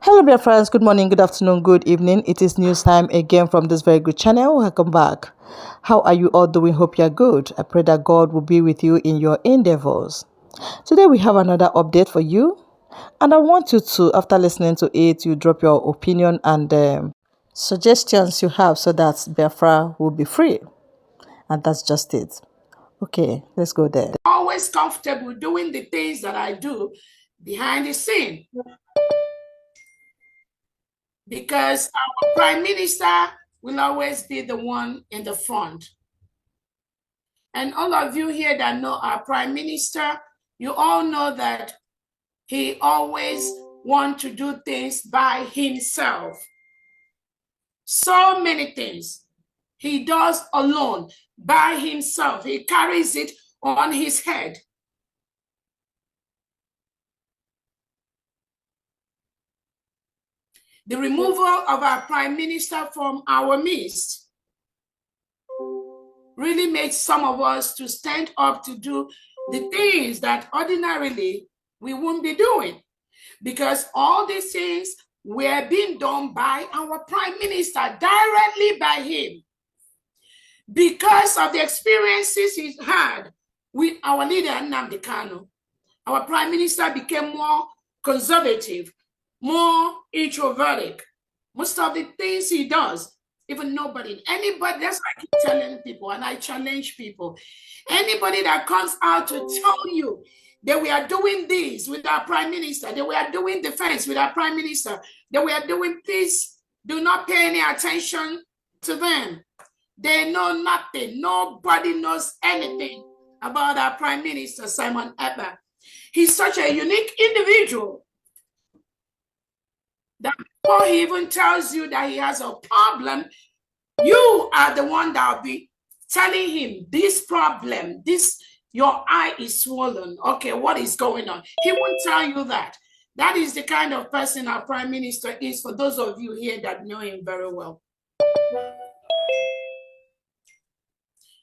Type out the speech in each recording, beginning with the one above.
Hello, dear friends. Good morning, good afternoon, good evening. It is news time again from this very good channel. Welcome back. How are you all doing? Hope you're good. I pray that God will be with you in your endeavors. Today, we have another update for you. And I want you to, after listening to it, you drop your opinion and suggestions you have so that Biafra will be free. And that's just it. Okay, let's go there. Always comfortable doing the things that I do behind the scene, because our prime minister will always be the one in the front. And all of you here that know our prime minister, you all know that he always wants to do things by himself. So many things he does alone, by himself. He carries it on his head. The removal of our prime minister from our midst really made some of us to stand up to do the things that ordinarily we wouldn't be doing, because all these things were being done by our prime minister, directly by him, because of the experiences he had with our leader Nnamdi Kanu. Our prime minister became more conservative, more introverted. Most of the things he does, even anybody, that's why I keep telling people, and I challenge people, anybody that comes out to tell you that we are doing this with our prime minister, that we are doing defense with our prime minister, that we are doing peace, do not pay any attention to them. They know nothing. Nobody knows anything about our prime minister, Simon Ekpa. He's such a unique individual that before he even tells you that he has a problem, you are the one that will be telling him this problem, your eye is swollen. Okay, what is going on? He won't tell you that. That is the kind of person our prime minister is, for those of you here that know him very well.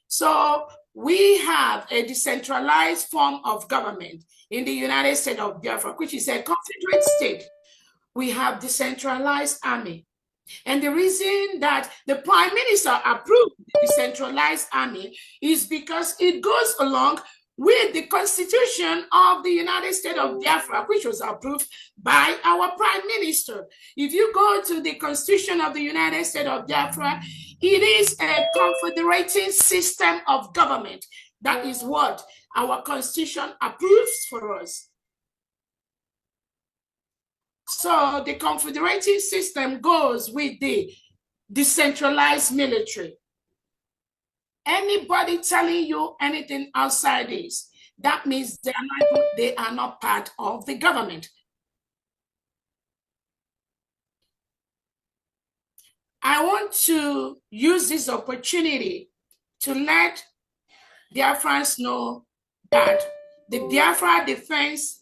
So we have a decentralized form of government in the United States of Biafra, which is a confederate state. We have decentralized army. And the reason that the prime minister approved the decentralized army is because it goes along with the Constitution of the United States of Biafra, which was approved by our prime minister. If you go to the Constitution of the United States of Biafra, it is a confederating system of government. That is what our Constitution approves for us. So the confederating system goes with the decentralized military. Anybody telling you anything outside this, that means they are not part of the government. I want to use this opportunity to let Biafrans know that the Biafra defense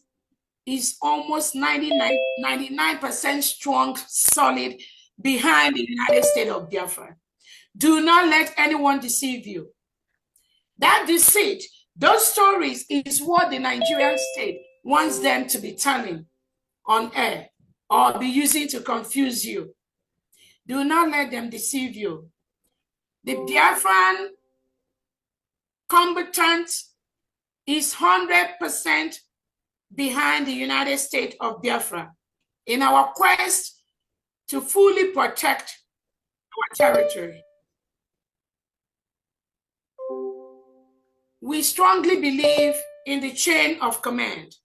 is almost 99% strong, solid, behind the United States of Biafra. Do not let anyone deceive you. That deceit, those stories, is what the Nigerian state wants them to be telling on air or be using to confuse you. Do not let them deceive you. The Biafran combatant is 100% behind the United States of Biafra in our quest to fully protect our territory. We strongly believe in the chain of command.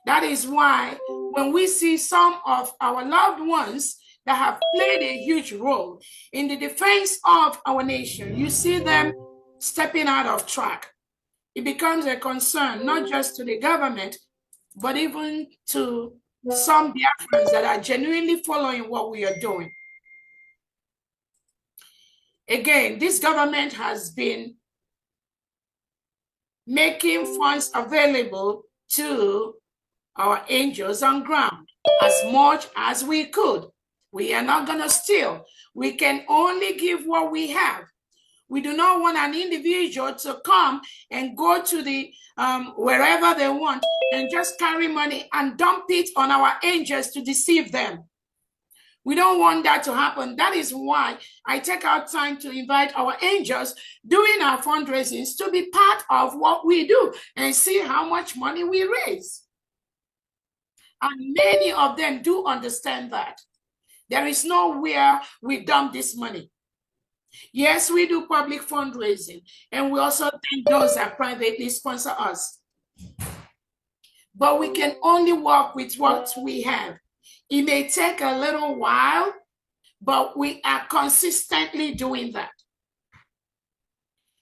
That is why when we see some of our loved ones that have played a huge role in the defense of our nation, you see them stepping out of track. It becomes a concern, not just to the government, but even to some Biafrans that are genuinely following what we are doing. Again, this government has been making funds available to our angels on ground as much as we could. We are not going to steal. We can only give what we have. We do not want an individual to come and go to the wherever they want and just carry money and dump it on our angels to deceive them. We don't want that to happen. That is why I take out time to invite our angels during our fundraisings to be part of what we do and see how much money we raise. And many of them do understand that. There is nowhere we dump this money. Yes, we do public fundraising, and we also thank those that privately sponsor us. But we can only work with what we have. It may take a little while, but we are consistently doing that.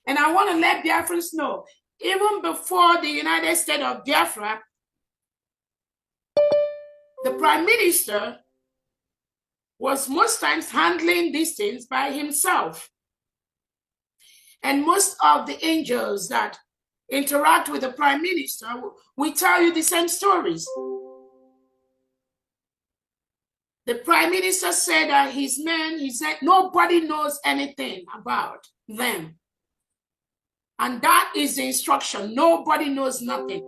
And I want to let Biafrans know, even before the United States of Biafra, the Prime Minister was most times handling these things by himself. And most of the angels that interact with the Prime Minister will tell you the same stories. The Prime Minister said that his men, he said, nobody knows anything about them. And that is the instruction. Nobody knows nothing.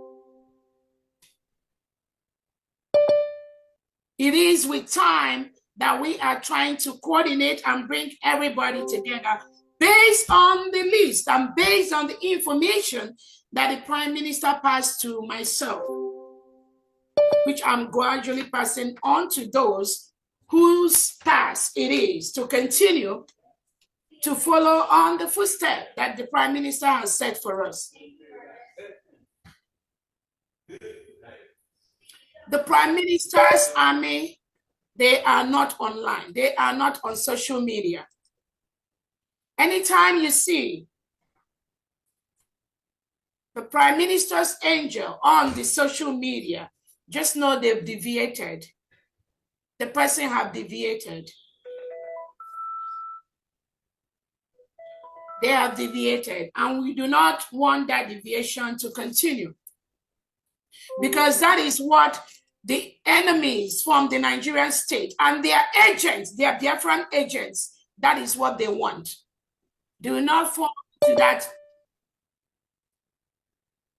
It is with time that we are trying to coordinate and bring everybody together based on the list and based on the information that the Prime Minister passed to myself, which I'm gradually passing on to those whose task it is to continue to follow on the footsteps that the Prime Minister has set for us. The Prime Minister's army, they are not online. They are not on social media. Anytime you see the Prime Minister's angel on the social media, just know they've deviated. The person have deviated. They have deviated, and we do not want that deviation to continue, because that is what the enemies from the Nigerian state and their agents, their Biafran agents, that is what they want. Do not fall into that.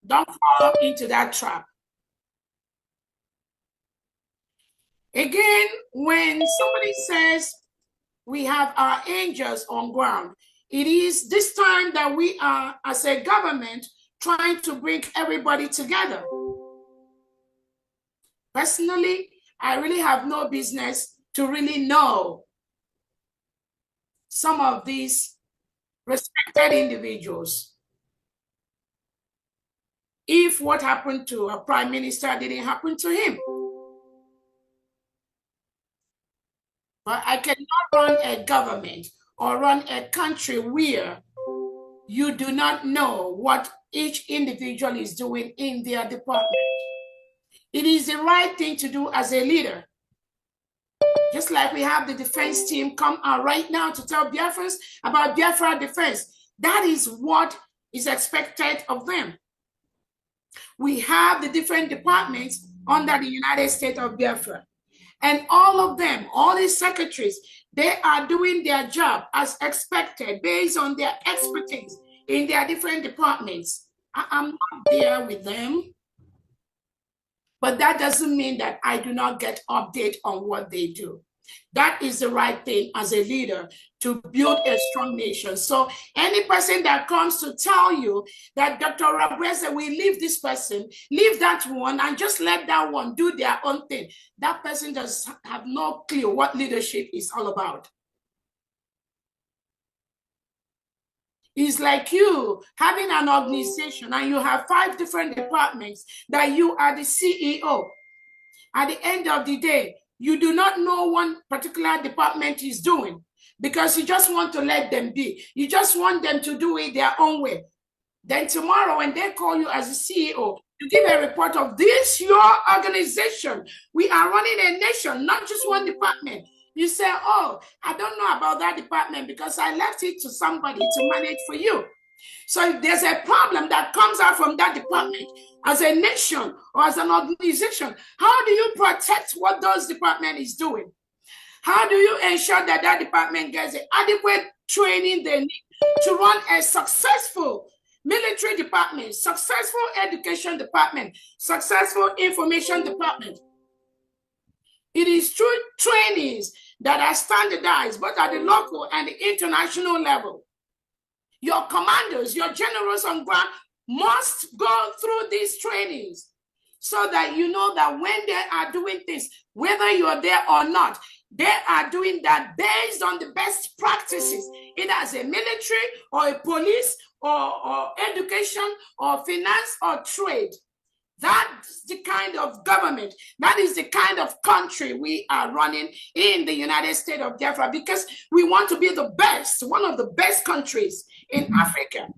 Don't fall into that trap. Again, when somebody says we have our angels on ground, it is this time that we are, as a government, trying to bring everybody together. Personally, I really have no business to really know some of these respected individuals. If what happened to a prime minister didn't happen to him. But I cannot run a government or run a country where you do not know what each individual is doing in their department. It is the right thing to do as a leader. Just like we have the defense team come out right now to tell Biafrans about Biafra defense. That is what is expected of them. We have the different departments under the United States of Biafra. And all of them, all these secretaries, they are doing their job as expected based on their expertise in their different departments. I'm not there with them, but that doesn't mean that I do not get update on what they do. That is the right thing as a leader to build a strong nation. So any person that comes to tell you that Dr. Orabueze will leave this person, leave that one, and just let that one do their own thing, that person does have no clue what leadership is all about. It's like you having an organization and you have 5 different departments that you are the CEO. At the end of the day, you do not know one particular department is doing because you just want to let them be. You just want them to do it their own way. Then tomorrow when they call you as a CEO to give a report of this, your organization, we are running a nation, not just one department. You say, oh, I don't know about that department because I left it to somebody to manage for you. So if there's a problem that comes out from that department, as a nation or as an organization, how do you protect what those department is doing? How do you ensure that that department gets the adequate training they need to run a successful military department, successful education department, successful information department. It is through trainings that are standardized, both at the local and the international level. Your commanders, your generals on ground must go through these trainings so that you know that when they are doing things, whether you're there or not, they are doing that based on the best practices, either as a military or a police or education or finance or trade. That's the kind of government, that is the kind of country we are running in the United States of Biafra, because we want to be the best, one of the best countries in Africa.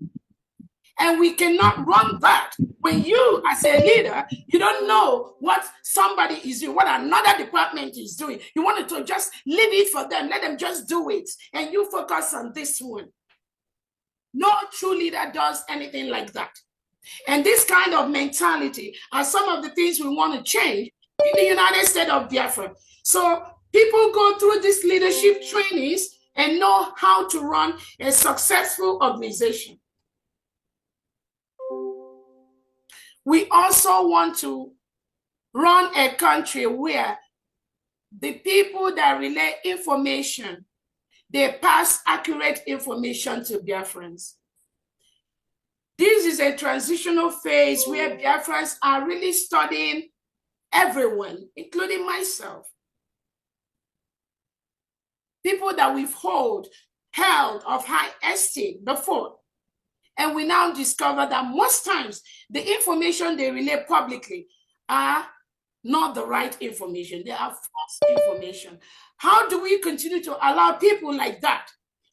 And we cannot run that when you, as a leader, you don't know what somebody is doing, what another department is doing. You want to just leave it for them, let them just do it, and you focus on this one. No true leader does anything like that. And this kind of mentality are some of the things we want to change in the United States of Biafra. So people go through these leadership trainings and know how to run a successful organization. We also want to run a country where the people that relay information, they pass accurate information to Biafrans. This is a transitional phase where Biafrans are really studying everyone, including myself. People that we've held of high esteem before. And we now discover that most times the information they relay publicly are not the right information. They are false information. How do we continue to allow people like that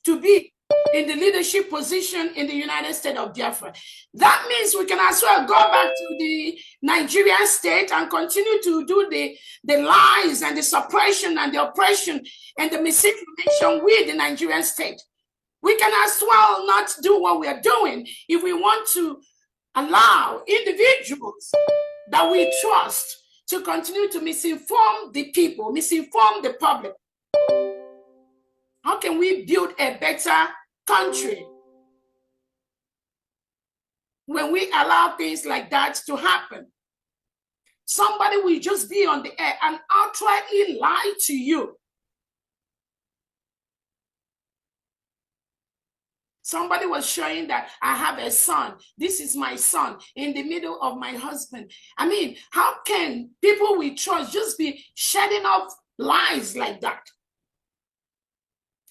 to be in the leadership position in the United States of Biafra? That means we can as well go back to the Nigerian state and continue to do the lies and the suppression and the oppression and the misinformation with the Nigerian state. We can as well not do what we are doing if we want to allow individuals that we trust to continue to misinform the people, misinform the public. How can we build a better country when we allow things like that to happen? Somebody will just be on the air and outrightly lie to you. Somebody was showing that I have a son. This is my son in the middle of my husband. I mean, how can people we trust just be shedding off lies like that?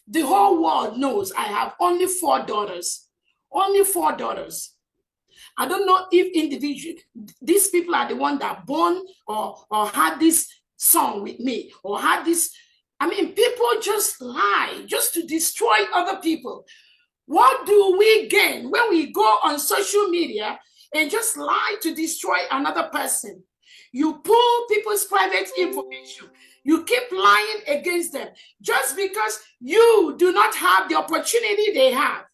The whole world knows I have only 4 daughters. Only 4 daughters. I don't know if these people are the ones that born or had this son with me or had this. I mean, people just lie just to destroy other people. What do we gain when we go on social media and just lie to destroy another person? You pull people's private information. You keep lying against them just because you do not have the opportunity they have.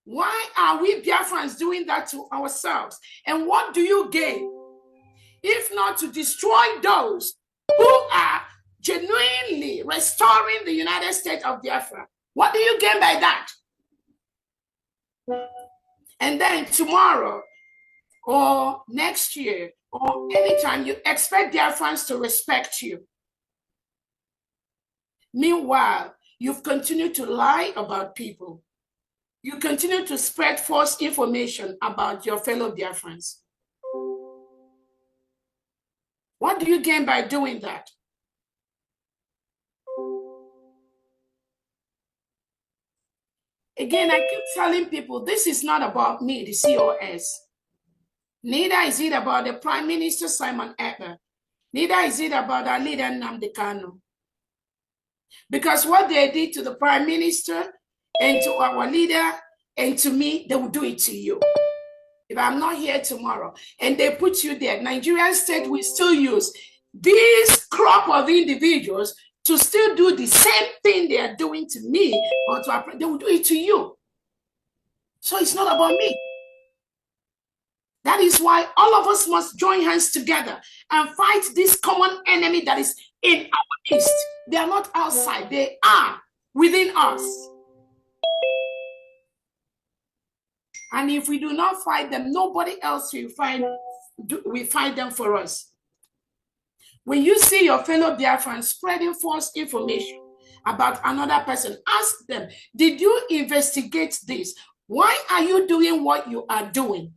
Why are we Biafrans doing that to ourselves? And what do you gain? If not to destroy those who are genuinely restoring the United States of Biafra. What do you gain by that? And then tomorrow or next year or anytime you expect Biafrans to respect you. Meanwhile, you've continued to lie about people. You continue to spread false information about your fellow Biafrans. What do you gain by doing that? Again, I keep telling people, this is not about me, the COS. Neither is it about the Prime Minister, Simon Ekpa. Neither is it about our leader, Nnamdi Kanu. Because what they did to the Prime Minister and to our leader and to me, they will do it to you. If I'm not here tomorrow and they put you there, Nigerian state will still use this crop of individuals to still do the same thing they are doing to me, or to they will do it to you. So it's not about me. That is why all of us must join hands together and fight this common enemy that is in our midst. They are not outside, they are within us. And if we do not fight them, nobody else will fight them for us. When you see your fellow Biafrans spreading false information about another person, ask them, did you investigate this? Why are you doing what you are doing?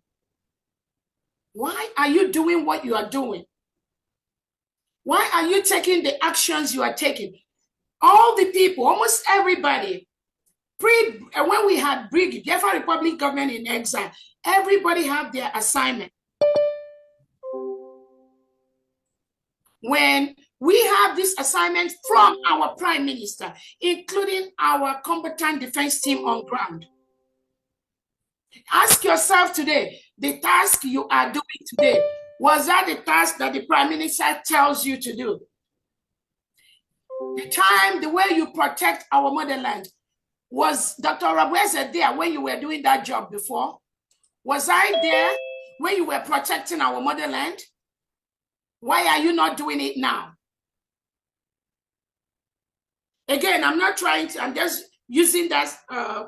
Why are you doing what you are doing? Why are you taking the actions you are taking? All the people, almost everybody, when we had Biafra Republic government in exile, everybody had their assignment. When we have this assignment from our prime minister, including our combatant defense team on ground, ask yourself today, the task you are doing today, was that the task that the prime minister tells you to do? The way you protect our motherland, was Dr. Orabueze there when you were doing that job before? Was I there when you were protecting our motherland? Why are you not doing it now? Again, I'm not trying to, I'm just using that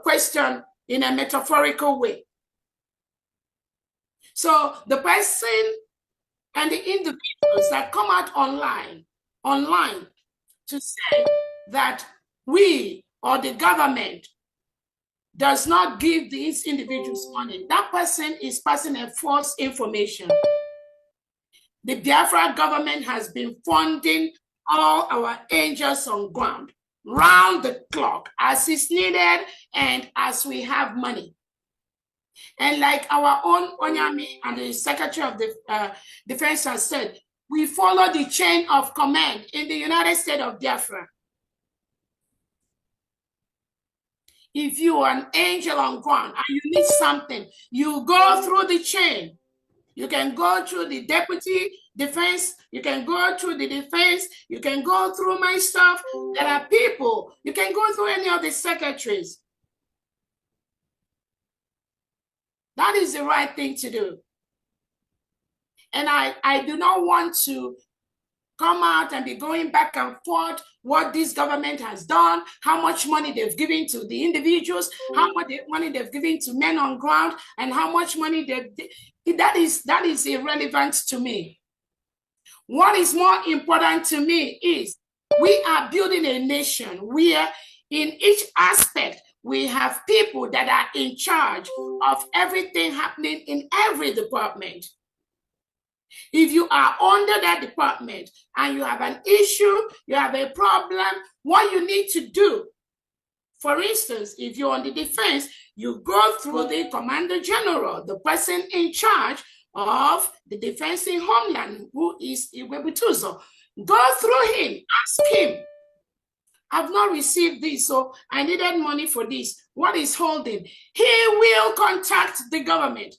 question in a metaphorical way. So the person and the individuals that come out online to say that we or the government does not give these individuals money, that person is passing a false information. The Biafra government has been funding all our angels on ground, round the clock, as is needed and as we have money. And like our own Onyami and the Secretary of the Defense has said, we follow the chain of command in the United States of Biafra. If you are an angel on ground and you need something, you go through the chain. You can go through the deputy defense, you can go through the defense, you can go through my staff. There are people, you can go through any of the secretaries. That is the right thing to do. And I do not want to come out and be going back and forth what this government has done, how much money they've given to the individuals, how much money they've given to men on ground, and how much money that is irrelevant to me. What is more important to me is we are building a nation where in each aspect we have people that are in charge of everything happening in every department. If you are under that department and you have an issue, you have a problem, what you need to do, for instance, if you're on the defense, you go through the Commander General, the person in charge of the defense in Homeland, who is Iwebutuzo. Go through him, ask him, I've not received this, so I needed money for this. What is holding? He will contact the government.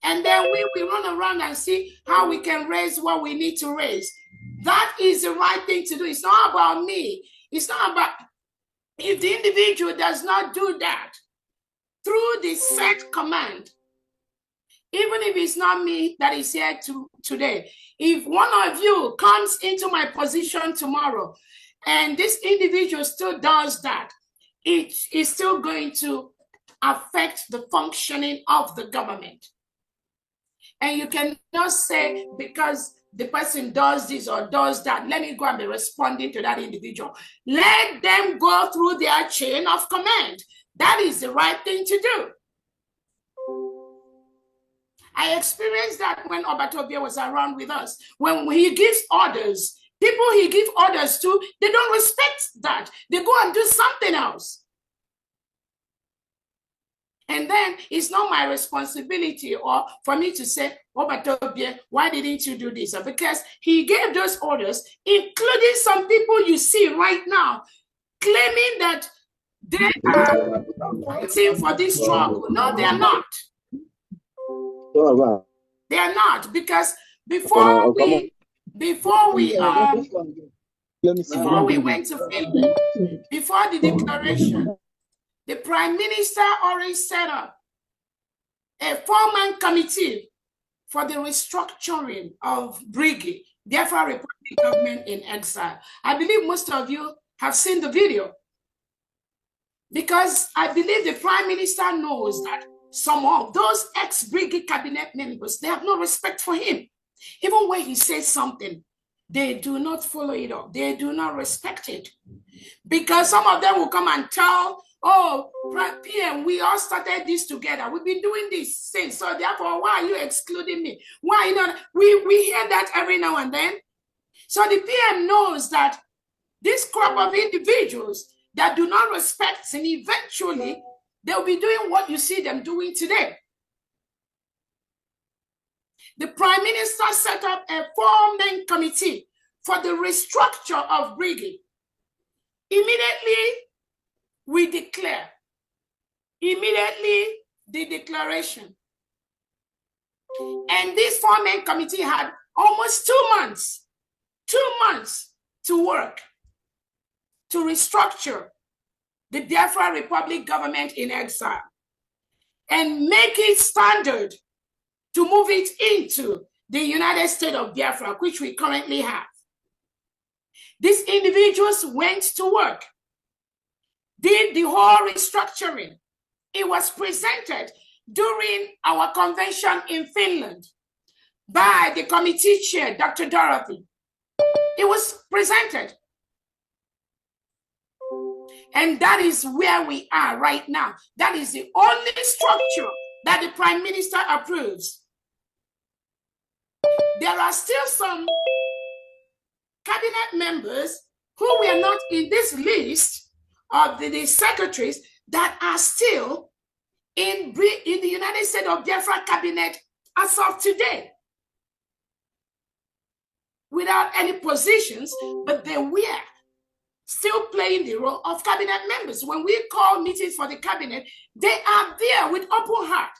And then we will run around and see how we can raise what we need to raise. That is the right thing to do. It's not about me. It's not about, if the individual does not do that through the set command, even if it's not me that is here today, if one of you comes into my position tomorrow and this individual still does that, it is still going to affect the functioning of the government. And you cannot say because the person does this or does that, let me go and be responding to that individual. Let them go through their chain of command. That is the right thing to do. I experienced that when Obatobia was around with us. When he gives orders, people he gives orders to, they don't respect that. They go and do something else. And then it's not my responsibility or for me to say, Obatobia, why didn't you do this? Because he gave those orders, including some people you see right now, claiming that they are fighting for this struggle. No, they are not. They are not, because before we went to Finland, before the declaration, the Prime Minister already set up a 4-man committee for the restructuring of Brigade, Biafra Republic government in exile. I believe most of you have seen the video, because I believe the Prime Minister knows that some of those ex-brigade cabinet members, they have no respect for him. Even when he says something, they do not follow it up. They do not respect it. Because some of them will come and tell, oh, PM, we all started this together. We've been doing this since. So therefore, why are you excluding me? Why not? We hear that every now and then. So the PM knows that this crop of individuals that do not respect him, eventually, they'll be doing what you see them doing today. The Prime Minister set up a 4-man committee for the restructure of brigade. Immediately, we declare. Immediately, the declaration. And this 4-man committee had almost 2 months to work to restructure the Biafra Republic government in exile and make it standard to move it into the United States of Biafra, which we currently have. These individuals went to work, did the whole restructuring. It was presented during our convention in Finland by the committee chair, Dr. Dorothy. It was presented. And that is where we are right now. That is the only structure that the Prime Minister approves. There are still some cabinet members who were not in this list of the secretaries that are still in the United States of Biafra cabinet as of today, without any positions, but they were still playing the role of cabinet members. When we call meetings for the cabinet, they are there with open heart,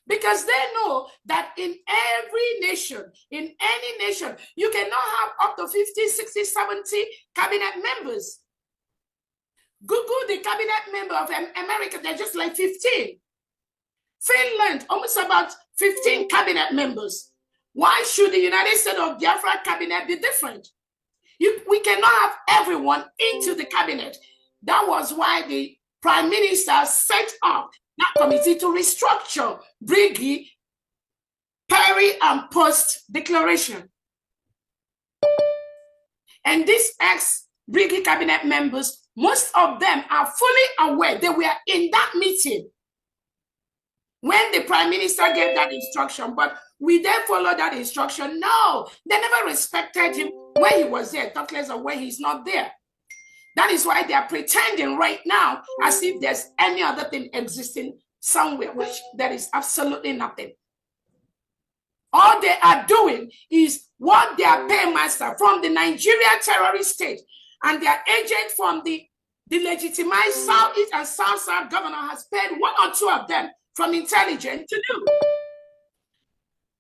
because they know that in every nation, in any nation, you cannot have up to 50, 60, 70 cabinet members. Google the cabinet member of America, they're just like 15. Finland, almost about 15 cabinet members. Why should the United States of Biafra cabinet be different? We cannot have everyone into the cabinet. That was why the Prime Minister set up that committee to restructure brigade, peri and post declaration. And these ex-brigade cabinet members, most of them are fully aware they were in that meeting when the Prime Minister gave that instruction. But we then follow that instruction? No, they never respected him when he was there, talk less of when he's not there. That is why they are pretending right now as if there's any other thing existing somewhere, which there is absolutely nothing. All they are doing is what their paymaster from the Nigeria terrorist state and their agent from the legitimized Southeast and South governor has paid 1 or 2 of them from intelligence to do.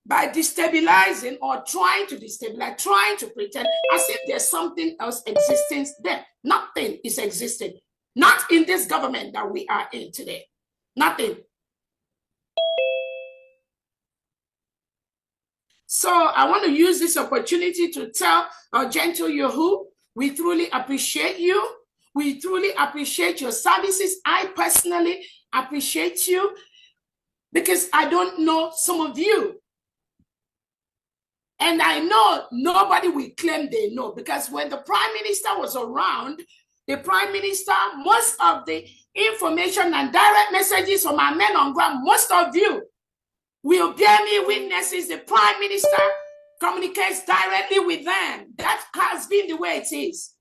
By destabilizing or trying to destabilize, trying to pretend as if there's something else existing there. Nothing is existing. Not in this government that we are in today. Nothing. So I want to use this opportunity to tell our gentle Yahu, we truly appreciate you. We truly appreciate your services. I personally appreciate you because I don't know some of you. And I know nobody will claim they know, because when the Prime Minister was around, the Prime Minister, most of the information and direct messages from our men on ground, most of you will bear me witnesses. The Prime Minister communicates directly with them. That has been the way it is.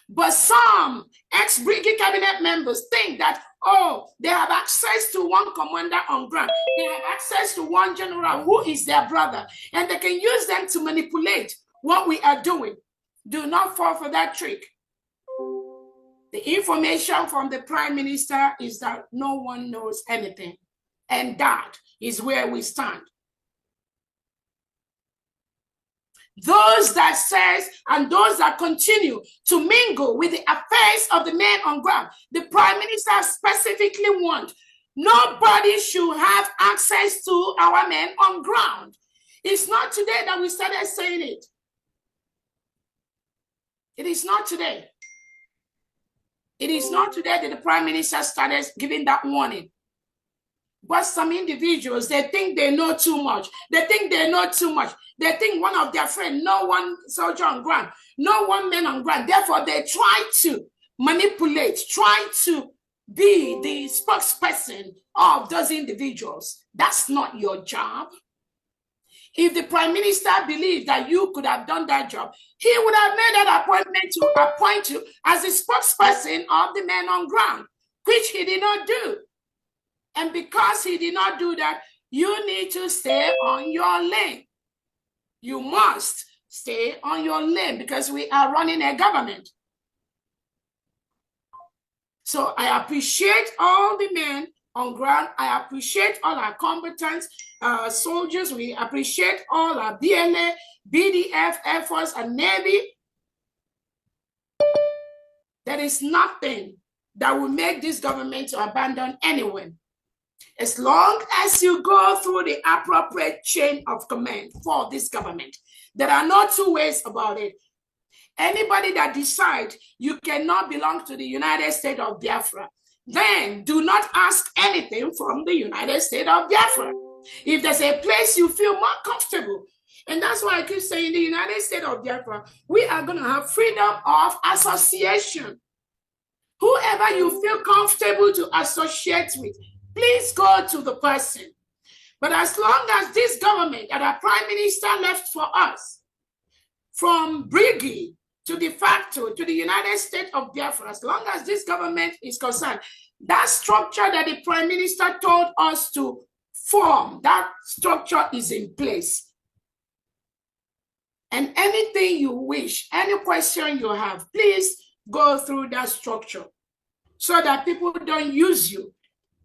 But some ex-brigade cabinet members think that, oh, they have access to one commander on ground. They have access to one general who is their brother, and they can use them to manipulate what we are doing. Do not fall for that trick. The information from the Prime Minister is that no one knows anything, and that is where we stand. Those that says and those that continue to mingle with the affairs of the men on ground, the Prime Minister specifically wants nobody should have access to our men on ground. It's not today that we started saying it. It is not today. It is not today that the Prime Minister started giving that warning. But some individuals, they think they know too much. They think they know too much. They think one of their friends, no one soldier on ground, no one man on ground. Therefore, they try to manipulate, try to be the spokesperson of those individuals. That's not your job. If the prime minister believed that you could have done that job, he would have made that appointment to appoint you as the spokesperson of the men on ground, which he did not do. And because he did not do that, you need to stay on your lane. You must stay on your lane because we are running a government. So I appreciate all the men on ground. I appreciate all our combatant soldiers. We appreciate all our BLA, BDF, Air Force, and Navy. There is nothing that will make this government to abandon anyone. As long as you go through the appropriate chain of command for this government, there are no two ways about it. Anybody that decides you cannot belong to the United States of Biafra, then do not ask anything from the United States of Biafra. If there's a place you feel more comfortable, and that's why I keep saying the United States of Biafra, we are going to have freedom of association. Whoever you feel comfortable to associate with, please go to the person. But as long as this government and our prime minister left for us, from Briggy to de facto to the United States of Biafra, as long as this government is concerned, that structure that the prime minister told us to form, that structure is in place. And anything you wish, any question you have, please go through that structure so that people don't use you.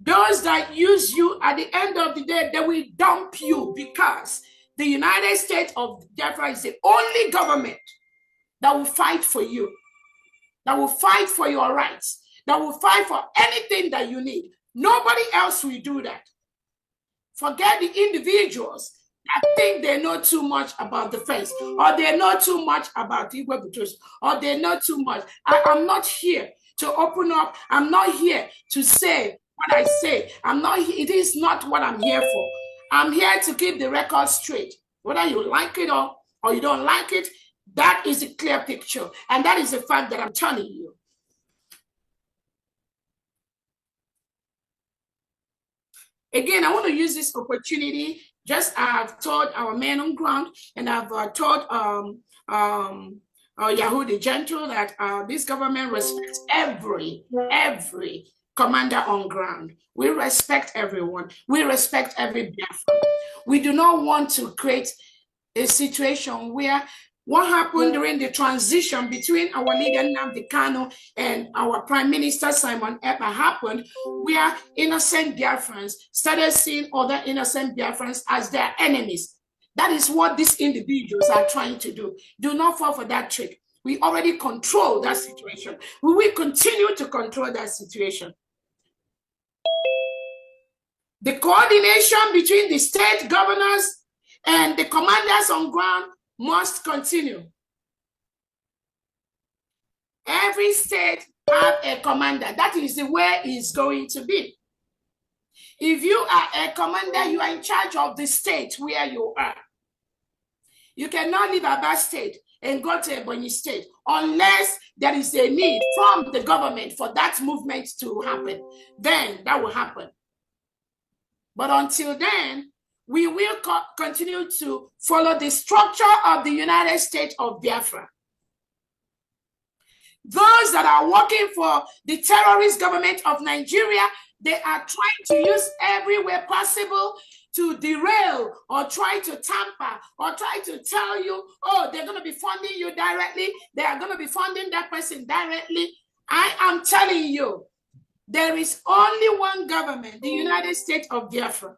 Those that use you, at the end of the day, they will dump you because the United States of Biafra is the only government that will fight for you, that will fight for your rights, that will fight for anything that you need. Nobody else will do that. Forget the individuals that think they know too much about the face, or they know too much about Igwe Butos, or they know too much. I'm not here to open up. I'm not here to say what I say. It is not what I'm here for. I'm here to keep the record straight. Whether you like it or you don't like it, that is a clear picture. And that is the fact that I'm telling you. Again, I want to use this opportunity, just I've told our men on ground, and I've told Yahoo the Gentle that this government respects every commander on ground. We respect everyone. We respect every Biafra. We do not want to create a situation where what happened during the transition between our leader Nnamdi Kanu and our Prime Minister Simon Ekpa happened, where innocent Biafrans started seeing other innocent Biafrans as their enemies. That is what these individuals are trying to do. Do not fall for that trick. We already control that situation. We will continue to control that situation. The coordination between the state governors and the commanders on ground must continue. Every state have a commander. That is the way it's going to be. If you are a commander, you are in charge of the state where you are. You cannot leave Aba State and go to Ebonyi State unless there is a need from the government for that movement to happen. Then that will happen. But until then, we will continue to follow the structure of the United States of Biafra. Those that are working for the terrorist government of Nigeria, they are trying to use every way possible to derail or try to tamper or try to tell you, oh, they're going to be funding you directly. They are going to be funding that person directly. I am telling you, there is only one government, the United States of Biafra.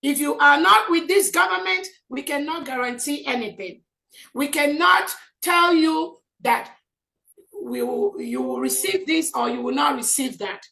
If you are not with this government, we cannot guarantee anything. We cannot tell you that you will receive this or you will not receive that.